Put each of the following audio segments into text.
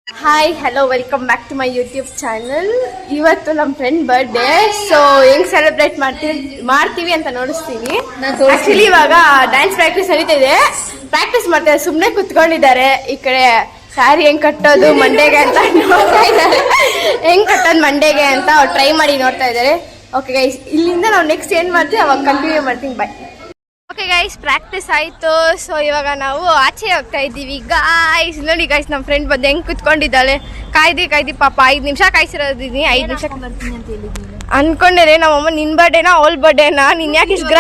Hi hello welcome back to my YouTube channel. ಇವತ್ತು ನಮ್ಮ friend birthday. So ಹೆಂಗ್ celebrate ಮಾಡ್ತೀವಿ ಅಂತ ನೋಡಿಸ್ತೀವಿ. ಆಕ್ಚುಲಿ ಇವಾಗ ಡ್ಯಾನ್ಸ್ ಪ್ರಾಕ್ಟೀಸ್ ನಡೀತಾ ಇದೆ. ಪ್ರಾಕ್ಟೀಸ್ ಮಾಡ್ತಾರೆ, ಸುಮ್ಮನೆ ಕುತ್ಕೊಂಡಿದ್ದಾರೆ. ಈ ಕಡೆ ಸ್ಯಾರಿ ಹೆಂಗ್ ಕಟ್ಟೋದು ಮಂಡೆಗೆ ಅಂತ ನೋಡ್ತಾ ಇದ್ದಾರೆ. ಹೆಂಗ್ ಕಟ್ಟೋದು ಮಂಡೆಗೆ ಅಂತ ಅವ್ರು ಟ್ರೈ ಮಾಡಿ ನೋಡ್ತಾ ಇದ್ದಾರೆ. ಓಕೆ ಗೈಸ್, ಇಲ್ಲಿಂದ ನಾವು ನೆಕ್ಸ್ಟ್ ಏನ್ ಮಾಡ್ತೀವಿ ಅವಾಗ ಕಂಟಿನ್ಯೂ ಮಾಡ್ತೀನಿ. ಬಾಯ್. ಓಕೆ ಗೈಸ್, ಪ್ರಾಕ್ಟೀಸ್ ಆಯಿತು. ಸೊ ಇವಾಗ ನಾವು ಆಚೆ ಹೋಗ್ತಾ ಇದ್ದೀವಿ. ಗಾಯ್ಸ್ ನೋಡಿ ಗೈಸ್, ನಮ್ಮ ಫ್ರೆಂಡ್ ಬಂದು ಹೆಂಗೆ ಕುತ್ಕೊಂಡಿದ್ದಾಳೆ. ಕಾಯ್ದು ಪಾಪ 5 ನಿಮಿಷ ಕಾಯಿಸಿರೋದಿದ್ದೀನಿ. 5 ನಿಮಿಷ ಅನ್ಕೊಂಡೆ ನಮ್ಮಮ್ಮ ನಿನ್ನ ಬರ್ಡೇನಾ ಅವಳ ಬರ್ಡೇನಾ, ನೀನು ಯಾಕೆ ಇಷ್ಟು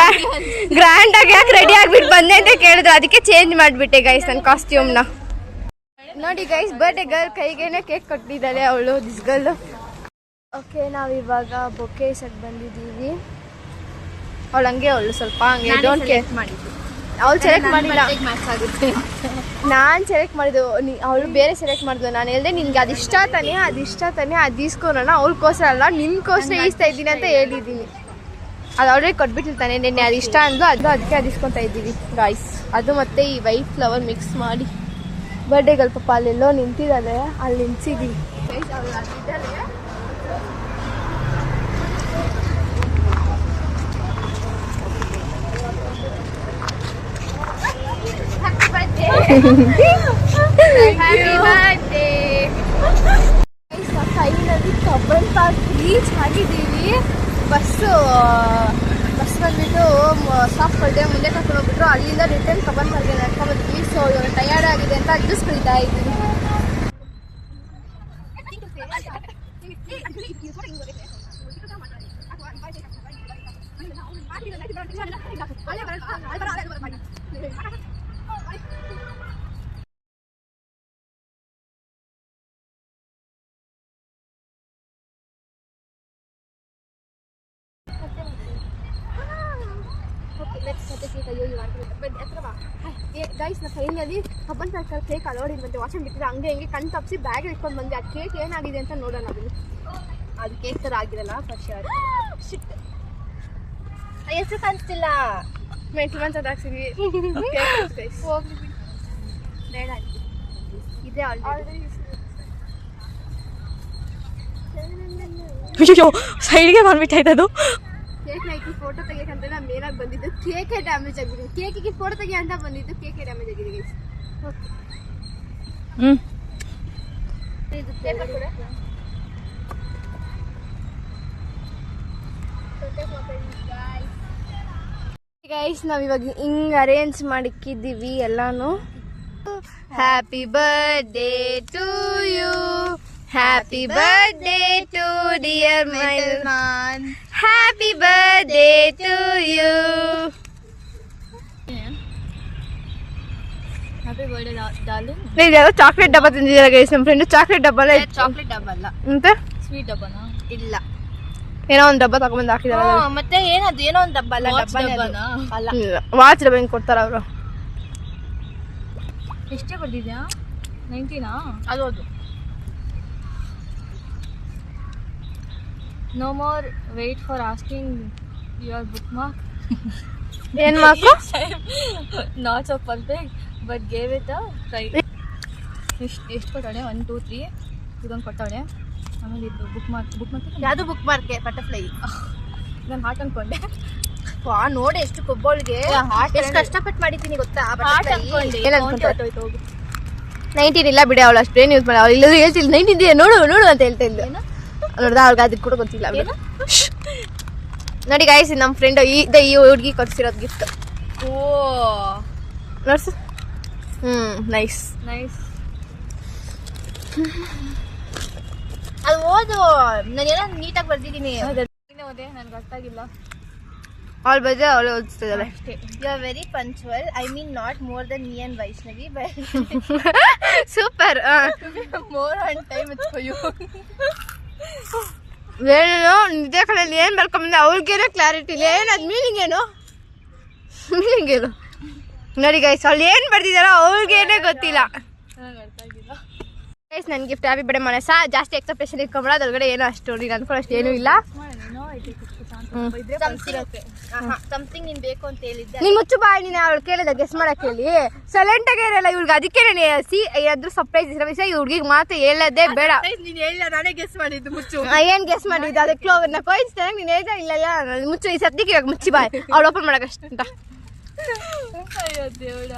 ಗ್ರ್ಯಾಂಡಾಗಿ ಯಾಕೆ ರೆಡಿ ಆಗಿಬಿಟ್ಟು ಬಂದೆ ಅಂತ ಕೇಳಿದ್ರು. ಅದಕ್ಕೆ ಚೇಂಜ್ ಮಾಡಿಬಿಟ್ಟೆ ಗೈಸ್ ನನ್ನ ಕಾಸ್ಟ್ಯೂಮ್ನ. ನೋಡಿ ಗೈಸ್, ಬರ್ಡೇ ಗರ್ಲ್ ಕೈಗೇನೆ ಕೇಕ್ ಕೊಟ್ಟಿದ್ದಾಳೆ ಅವಳು, ದಿಸ್ ಗರ್ಲ್. ಓಕೆ, ನಾವಿವಾಗ ಬೊಕ್ಕೆ ಸೆಟ್ ಬಂದಿದ್ದೀವಿ. ಅವಳು ಹಂಗೆ ಅವಳು ಸ್ವಲ್ಪ ಹಂಗೆ ಡೋಂಟ್ ಕೇರ್ ಮಾಡಿದ್ದು. ಅವಳು ಸೆಲೆಕ್ಟ್ ಮಾಡಿಲ್ಲ, ನಾನು ಸೆಲೆಕ್ಟ್ ಮಾಡಿದ್ದು. ಅವಳು ಬೇರೆ ಸೆಲೆಕ್ಟ್ ಮಾಡಿದ್ಲು. ನಾನು ಹೇಳಿದೆ ನಿನ್ಗೆ ಅದಿಷ್ಟ ತಾನೇ ಅದು ಇಸ್ಕೊರೋಣ. ಅವಳಿಗೋಸ್ಕರ ಅಲ್ಲ, ನಿನ್ಗೋಸ್ಕರ ಈಸ್ತಾ ಇದ್ದೀನಿ ಅಂತ ಹೇಳಿದ್ದೀನಿ. ಅದು ಆಲ್ರೆಡಿ ಕೊಟ್ಬಿಟ್ಟಿರ್ತಾನೆ ನಿನ್ನೆ. ಅದು ಇಷ್ಟ ಅಂದ್ಲು, ಅದಕ್ಕೆ ಅದು ಇಸ್ಕೊತಾ ಇದ್ದೀವಿ ಗಾಯ್ಸ್. ಅದು ಮತ್ತೆ ಈ ವೈಟ್ ಫ್ಲವರ್ ಮಿಕ್ಸ್ ಮಾಡಿ ಬರ್ಡೇಗಳು ಪಾಪ ಅಲ್ಲೆಲ್ಲೋ ನಿಂತಿದ್ದಾಳೆ, ಅಲ್ಲಿ ನಿಲ್ಸಿದ್ದೀವಿ ಗೈಸ್. ಅವಳು ಅಲ್ಲಿದ್ದಾಳೆ. ಫೈನಲಿ ಕಬ್ಬನ್ ಪಾರ್ಕ್ ರೀಚ್ ಆಗಿದ್ದೀವಿ. ಬಸ್ ಬಂದ್ಬಿಟ್ಟು ಸ್ಟಾಪ್ ಕೊಟ್ಟೆ, ಮುಂದೆ ಕರ್ಕೊಂಡು ಹೋಗ್ಬಿಟ್ರು. ಅಲ್ಲಿಂದ ರಿಟರ್ನ್ ಕಬ್ಬನ್ ಪಾರ್ಕ್ಗೆ ನಡ್ಕೊಂಡ್ಬಂದ್ವಿ. ಸೊ ಇವಾಗ ಟಯರ್ಡ್ ಆಗಿದೆ ಅಂತ ಜ್ಯೂಸ್ ಕುಡಿತಾ ಇದ್ದೀನಿ. ಗೈಸ್, ನಾ ಫೈನಲಿ ಕಬ್ಬನ್ ಪಾರ್ಕಲ್ಲಿ ಕೇಕ್ ಅಲೋಡ್ ಇರುವಂತೆ ವಾಚ್ ಬಿಟ್ಟಿದ್ರೆ ಹಂಗೆ ಕಣ್ ತಪ್ಪಿಸಿ ಬ್ಯಾಗ್ ಇಟ್ಕೊಂಡು ಬಂದೆ. ಅದು ಕೇಕ್ ಏನಾಗಿದೆ ಅಂತ ನೋಡೋಣ. ಅದು ಕೇಕ್ ಥರ ಆಗಿರಲ್ಲ ಫಸ್ಟ್. ಹೆಸರು ಕಾಣಿಸ್ತಿಲ್ಲ, ಮೆಂಟಲ್ ಮಂಚದ ಹಾಕ್ಸಿದ್ವಿ. ಬೇಡ ಇದೆ ಆಲ್ರೆಡಿ. ಸೈಡ್ಗೆ ಬಂದ್ಬಿಟ್ಟಾಯ್ತದು. ಕೇಕ್ ನೈಕಿ ಫೋಟೋ ತೆಗಿಯಕಂತ ನಾನು ಮೇಲಾಗಿ ಬಂದಿದ್ದು, ಕೇಕೆ ಡ್ಯಾಮೇಜ್ ಆಗಿದೆ. ಕೇಕಿಗೆ ಫೋಟೋ ತೆಗಿ ಅಂತ ಬಂದಿದ್ದು, ಕೇಕೆ ಡ್ಯಾಮೇಜ್ ಆಗಿದೆ ಗೈಸ್. ಗೈಸ್, ನಾವಿವಾಗ ಹಿಂಗ್ ಅರೇಂಜ್ ಮಾಡಿಕ್ಕಿದ್ದೀವಿ ಎಲ್ಲಾನು. Happy birthday to you, happy birthday to dear ಮೈಲ್ಮಾನ್, happy birthday to you. Happy birthday darling. ನೀವು ಯಾರೋ ಚಾಕ್ಲೇಟ್ ಡಬ್ಬ ತಿಂದಿದ್ದೀರಾ ಗೈಸ್? ನಮ್ಮ ಫ್ರೆಂಡ್ ಚಾಕ್ಲೇಟ್ ಡಬ್ಬ ಅಲ್ಲ, ಚಾಕ್ಲೇಟ್ ಡಬ್ಬ ಅಲ್ಲ ಮತ್ತೆ ಸ್ವೀಟ್ ಡಬ್ಬನಾ? ಇಲ್ಲ, ಏನೋ ಒಂದು ಡಬ್ಬ ತಗೊಂಡ್ಬಂದು ಹಾಕಿದಾರೆ. ಮತ್ತೆ ಏನದು? ಏನೋ ಒಂದು ಡಬ್ಬ ಅಲ್ಲ, ಅಲ್ಲ ವಾಚ್ ಡಬ್ಬ ಹೆಂಗೆ ಕೊಡ್ತಾರ ಅವರು? ಎಷ್ಟೇ ಕೊಟ್ಟಿದ್ಯಾ? 19 ಅದು. No more wait for asking your bookmark. ಏನು mark? Not so perfect, but gave it a try. ಎಷ್ಟು ಕೊಟ್ಟವಳೆ? 1 2 3 ಇದೊಂದು ಕೊಟ್ಟವಳೆ. ಆಮೇಲೆ ಇದು ಬುಕ್ ಮಾರ್ಕ್ ಯಾವುದು? ಬುಕ್ ಮಾರ್ಕೆ ಬಟರ್ಫ್ಲೈ. ನಾನು ಹಾರ್ಟ್ ಅನ್ಕೊಂಡೆ. ನೋಡಿ ಎಷ್ಟು ಕೊಬ್ಬಳಿಗೆ ಎಷ್ಟು ಕಷ್ಟಪಟ್ಟು ಮಾಡಿದ್ದೀನಿ ಗೊತ್ತಾ? ಏನು ಅನ್ಕೊಂಡೆ? 19 ಇಲ್ಲ ಬಿಡಿ, ಅವಳು ಅಷ್ಟೇನು ಯೂಸ್ ಮಾಡಿ. ಅವಳು ಇಲ್ಲರೂ ಹೇಳ್ತಿಲ್ಲ 19 ನೋಡು ಅಂತ ಹೇಳ್ತಾ ಇದ್ದೆ. ನೋಡ್ದ ಅವ್ರಿಗೆ ಅದಕ್ಕೆ ಕೂಡ ಗೊತ್ತಿಲ್ಲ. ನೋಡಿ ಗೈಸ್, ನಮ್ಮ ಫ್ರೆಂಡ್ ಈ ಹುಡುಗಿ ಕೊಡ್ಸಿರೋದು ಗಿಫ್ಟ್. ಓ ನೋಡ್ಸು. ನೈಸ್. ಅದು ಓದು, ನಾನೇನೋ ನೀಟಾಗಿ ಬರ್ದಿದ್ದೀನಿ. ಓದೆ ನನಗೆ ಗೊತ್ತಾಗಿಲ್ಲ. ಅವಳು ಬದ್ರೆ ಅವಳು ಓದಿಸ್ತಿದ್ದಾಳೆ ಅಷ್ಟೇ. You are very punctual. I mean not more than me and Vaishnavi, but super. More on time it's for you. ಏನು ನಿದ್ದೆ ಕಡೆಯಲ್ಲಿ ಏನು ಬರ್ಕೊಂಬಂದೆ? ಅವ್ಳಿಗೇನೋ ಕ್ಲಾರಿಟಿ ಇಲ್ಲ. ಏನದು ಮೀನಿಂಗ್ ಏನು? ನೋಡಿ ಗೈಸ್, ಅವಳು ಏನು ಬರ್ದಿದ್ದಾರೋ ಅವ್ಳಿಗೇನೇ ಗೊತ್ತಿಲ್ಲ. ಗೈಸ್, ನನ್ನ ಗಿಫ್ಟ್ ಹ್ಯಾಪಿ ಬರ್ಡೇ ಮನೆ ಜಾಸ್ತಿ ಎಕ್ಸ್ಪೆಕ್ಟೇಷನ್ ಇಟ್ಕೊಂಬಿಡ. ಅದ್ರೊಳಗಡೆ ಏನೋ ಅಷ್ಟು ನೀನು ಅನ್ಕೊಳ್ಳೋ ಅಷ್ಟು ಏನೂ ಇಲ್ಲ. ಸಮಥಿಂಗ್ ನೀನ್ ಬೇಕು ಅಂತ ಹೇಳಿದ್ದೆ. ನೀನ್ ಮುಚ್ಚು ಬಾಯ್, ನೀನು ಅವಳು ಕೇಳಿದ ಗೆಸ್ ಮಾಡಕ್ ಹೇಳಿ ಸೈಲೆಂಟ್ ಆಗಿ ಇರಲ್ಲ ಇವ್ಳಿಗೆ. ಅದಕ್ಕೆ ನಾನು ಏನಾದ್ರು ಸರ್ಪ್ರೈಸ್ ಈ ಹುಡುಗಿಗೆ ಮಾತು ಹೇಳೋದೇ ಬೇಡ. ನೀನ್ ಹೇಳಿಲ್ಲ, ನಾನೇ ಗೆಸ್ ಮಾಡಿದ್ದು. ಮುಚ್ಚು. ಏನ್ ಗೆಸ್ ಮಾಡಿದ್ದು ಅದಕ್ಕೆ ನಾ ಕೋಯಿಸ್ತೇನೆ. ನೀನ್ ಹೇಳ್ದ ಇಲ್ಲ ಮುಚ್ಚು, ಈ ಸದ್ಯಕ್ಕೆ ಇವಾಗ ಮುಚ್ಚಿ ಬಾಯ್, ಅವಳು ಓಪನ್ ಮಾಡಕಷ್ಟ ಅಂತ. ಅಯ್ಯೋ ದೇವ್ರ.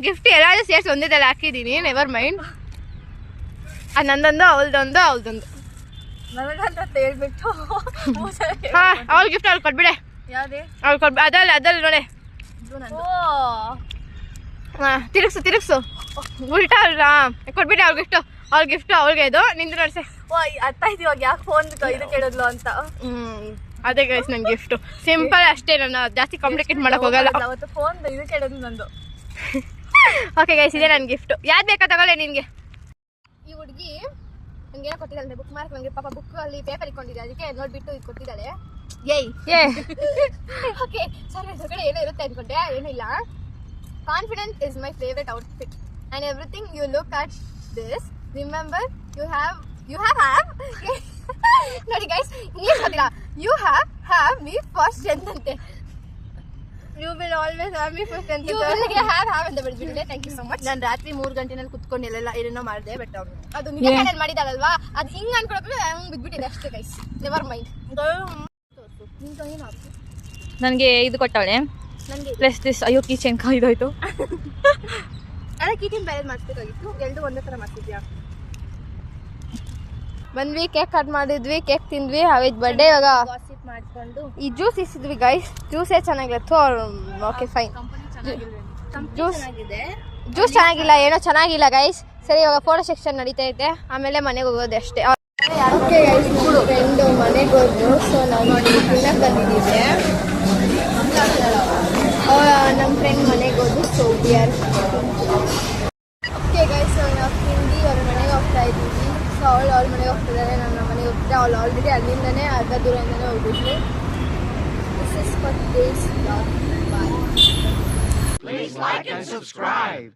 ಗಿಫ್ಟ್ ಎಲ್ಲಾದ್ರೂ ಸೇರ್ಸಿ ಒಂದೇದಲ್ಲಿ ಹಾಕಿದೀನಿ. Never mind. ಅದು ನಂದೊಂದು ಅವಳ್ದೊಂದು ಅವಳ್ದೊಂದು. ನನಗಂತ ಹೇಳ್ಬಿಟ್ಟು ಹಾ ಅವ್ಳ ಗಿಫ್ಟ್ ಅವ್ಳು ಕೊಟ್ಬಿಡೆ. ಯಾವ್ದೇ ಅವ್ಳು ಕೊಡ್ಬಿ ಅದಲ್ಲಿ ನೋಡಿ. ಹಾ ತಿರುಗ್ಸು ಉಲ್ಟಾ ಅಲ್ವಾ ಕೊಟ್ಬಿಟ್ಟೆ ಅವ್ಳ ಗಿಫ್ಟು. ಅವ್ಳ ಗಿಫ್ಟು ಅವ್ಳಿಗೆ ಇದು ನಿಂದು ನೋಡ್ಸೆ. ಅರ್ಥ ಆಯ್ತು ಇವಾಗ ಯಾಕೆ ಫೋನ್ ಇದು ಕೇಳಿದ್ಲು ಅಂತ. ಅದೇ ಗೈಸ್ ನನ್ನ ಗಿಫ್ಟು ಸಿಂಪಲ್ ಅಷ್ಟೇ. ನಾನು ಜಾಸ್ತಿ ಕಾಂಪ್ಲಿಕೇಟ್ ಮಾಡಕ್ ಹೋಗಲ್ಲ. ಅವತ್ತು ಫೋನ್ ಇದು ಕೇಳಿದ್ಲು ನಂದು. ಓಕೆ ಗೈಸ್, ಇದೇ ನನ್ನ ಗಿಫ್ಟು. ಯಾವ್ದು ಬೇಕಾ ತಗೊಳ್ಳೆ ನಿನ್ಗೆ. ಈ ಹುಡುಗಿ ನಂಗೆ ಏನೋ ಕೊಟ್ಟಿದ್ದಾಳೆ ಬುಕ್ ಮಾರ್ಕ್. ನಂಗೆ ಪಾಪ ಬುಕ್ ಅಲ್ಲಿ ಪೇಪರ್ ಇಟ್ಕೊಂಡಿದ್ದೆ, ಅದಕ್ಕೆ ನೋಡ್ಬಿಟ್ಟು ಇದು ಕೊಟ್ಟಿದ್ದಾಳೆ. ಓಕೆ ಸರಿ, ಹೊರಗಡೆ ಏನೋ ಇರುತ್ತೆ ಅನ್ಕೊಂಡೆ, ಏನಿಲ್ಲ. Confident is my favourite outfit and everything you look at this remember you have ನೋಡಿ ಗೈಸ್, ಇಂಗ್ಲಿಷ್ ಗೊತ್ತಿಲ್ಲ. You have me first strength ಅಂತೆ. You will always have me first ಅಂತ ಹ್ಯಾವ್ ಅಂತ ಬಿಡ್ಬಿಟ್ಟೆ. Thank you so much. ನಾನು ರಾತ್ರಿ 3 ಗಂಟೆನಲ್ಲಿ ಕುತ್ಕೊಂಡು ಎಲ್ಲೆಲ್ಲ ಏನೇನೋ ಮಾಡಿದೆ, ಬಟ್ ಅದು ನಿಜ ಕೈಯಲ್ಲಿ ಮಾಡಿದಾಳಲ್ವಾ, ಅದು ಹಿಂಗ್ ಅನ್ಕೊಳಕ್ಕೆ ಹಂಗ್ ಬಿದ್ಬಿಟ್ಟಿದೆ ಅಷ್ಟೇ ಗೈಸ್. Never mind. ನನಗೆ ಇದು ಕೊಟ್ಟವಳೆ ನನಗೆ ಪ್ಲಸ್ ದಿಸ್. ಅಯ್ಯೋ ಕಿಚನ್ ಇದಾಯ್ತು. ಅದೇ ಕಿಚನ್ ಬೇರೆ ಮಾಡಿಸ್ಬೇಕಾಗಿತ್ತು, ಎರಡು ಒಂದೇ ಥರ ಮಾಡ್ತಿದ್ಯಾ. ಬಂದ್ವಿ, ಕೇಕ್ ಕಟ್ ಮಾಡಿದ್ವಿ, ಕೇಕ್ ತಿಂದ್ವಿ. ಅವೈತ್ ಬರ್ಡೇ. ಇವಾಗ ಗಾಸಿಪ್ ಮಾಡ್ಕೊಂಡು ಈ ಜ್ಯೂಸ್ ಇಸಿದ್ವಿ ಗೈಸ್. ಜ್ಯೂಸೇ ಚೆನ್ನಾಗಿತ್ತು. Okay fine. ಜ್ಯೂಸ್ ಚೆನ್ನಾಗಿಲ್ಲ, ಏನೋ ಚೆನ್ನಾಗಿಲ್ಲ ಗೈಸ್. ಸರಿ, ಇವಾಗ ಫೋಟೋ ಸೆಕ್ಷನ್ ನಡೀತಾ ಇದೆ, ಆಮೇಲೆ ಮನೆಗೆ ಹೋಗೋದು ಅಷ್ಟೇ. ಓಕೆ ಗೈಸ್, ಫ್ರೆಂಡು ಮನೆಗೆ ಹೋದ್ರು. ಸೊ ನಾವು ತಿನ್ನಕ್ಕೆ ಬಂದಿದ್ದೆ. ನಮ್ಮ ಫ್ರೆಂಡ್ ಮನೆಗೆ ಹೋದ್ರು. So we are okay guys, ನಾವು ತಿಂದು ಅವ್ರ ಮನೆಗೆ ಹೋಗ್ತಾ ಇದ್ದೀವಿ. ಸೊ ಅವಳ ಮನೆಗೆ ಹೋಗ್ತಿದ್ದಾರೆ, ನಾನು ನಮ್ಮ ಮನೆಗೆ ಹೋಗ್ತಿದ್ದೆ. ಅವಳು ಆಲ್ರೆಡಿ ಅಲ್ಲಿಂದನೇ ಅರ್ಧ ದೂರದಿಂದನೇ ಹೋಗಿದ್ವಿ. This is for this blog. Bye. Please like and subscribe.